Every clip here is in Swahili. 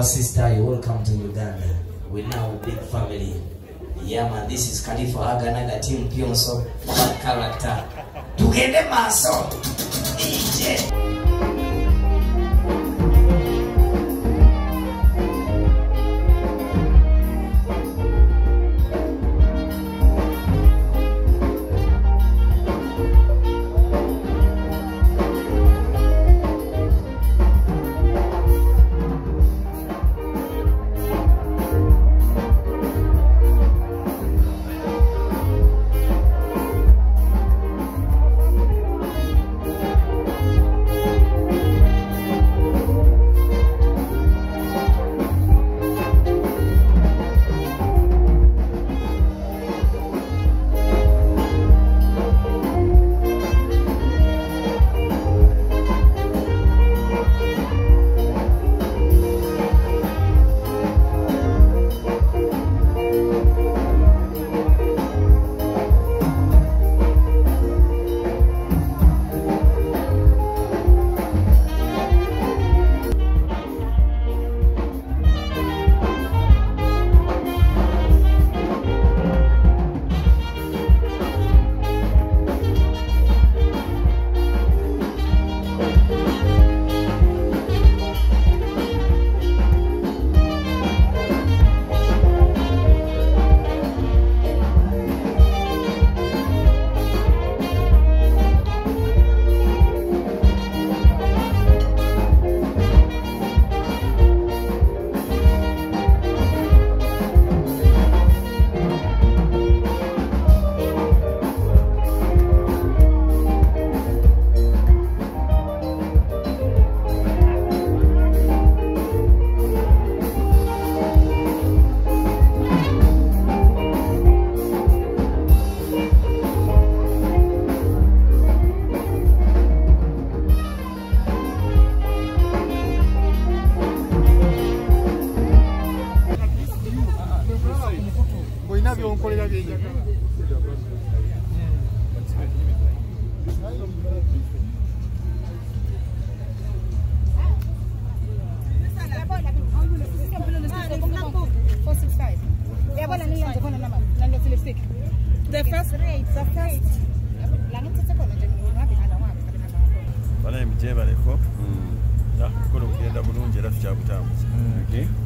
our sister, you're welcome to Uganda. We're now a big family. Yeah, man, this is Khalifa Aganaga team Phyonso, bad character. Tugende maso. DJ.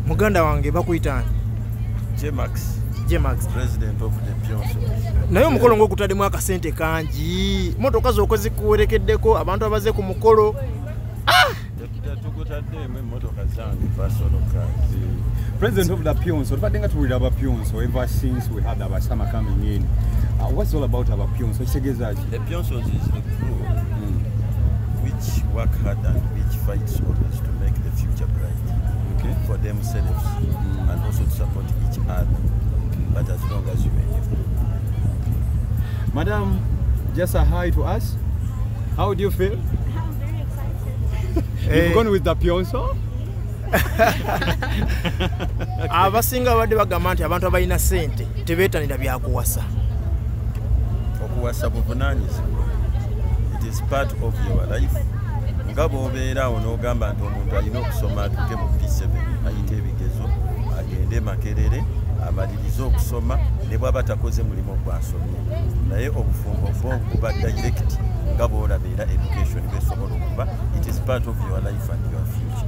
Muganda wange bakuyitani J-Max president of the Phyonso. Naye omukolo ng'okutaddemu akasente kangi motoka zokwe zikuwerekeddeko abantu abaze ku mukolo. Tukutaddemu emmotoka zange personal cars. President of the Phyonso, tubadenga tuwulira aba Phyonso ever since we had our summer coming in. What's all about our Phyonso? The Phyonso is the crew which work hard and which fights always to make the future bright. Okay. For themselves and also to support each other. But as long as you are here. Madam, just a hi to us. How do you feel? I'm very excited. You've gone with the Phyonso? Abasinga badde bagamba nti abantu abalina ssente tebeetanira byakuwasa. Okuwasa buvunaanyizibwa. It is part of your life. Nga bw'obeerawo n'ogamba nti omuntu alina okusoma atuuke mu P7 ayite ebigezo agende Makerere amalirize okusoma ne bw'aba takoze mulimu gw'asomye naye obufumbo bwo buba direct nga bw'olabeera education bw'esobola okuba. It is part of your life and your future.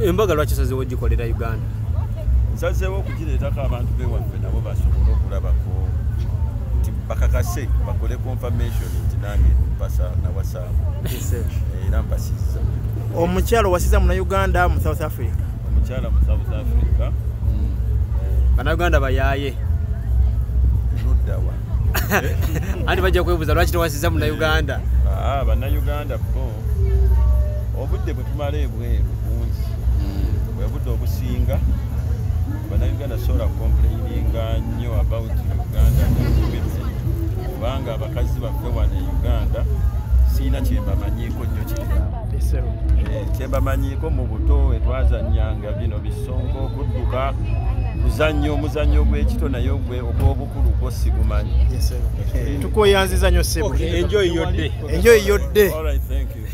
Embaga lwaki osazeewo ogikolera Uganda? Nsazeewo okugireetako abantu b'ewaffe nabo basobole okulabako nti bakakase bakole confirmation nti nange mpasa nawasaamu era mpasizza. Omukyalo wasiza mu Uganda mu South Africa? Omukyala mu South Africa. Bannayuganda bayaaye. Luddawa. Anti bajja kwebuuza lwaki tewasiza mu Uganda? Bannayuganda bo obudde bwe tumala ebweru bungi. Bwe budde obusinga bannayuganda sobola complaininga nnyo about Uganda kubanga abakazi baffe wano e Uganda siina kyembamanyiiko nnyo kiri. Kyembamanyiiko mu buto etwazannyanga bino bisongo okudduka omuzannyo gw'ekito naye ogw'obukulu gwo sigumanyi. Tukweyanziza nnyo ssebo. Enjoy your day. Enjoy your day. All right, thank you.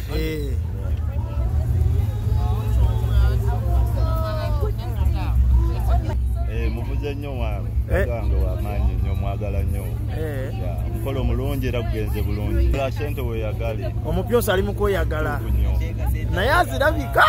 Mugenze nnyo wange. Gange w'amaanyi nnyo mwagala nnyo. Mukolo mulungi era gugenze bulungi. La sente weeyagale. Omupyoso ali mu kweyagala. Naye azirabika.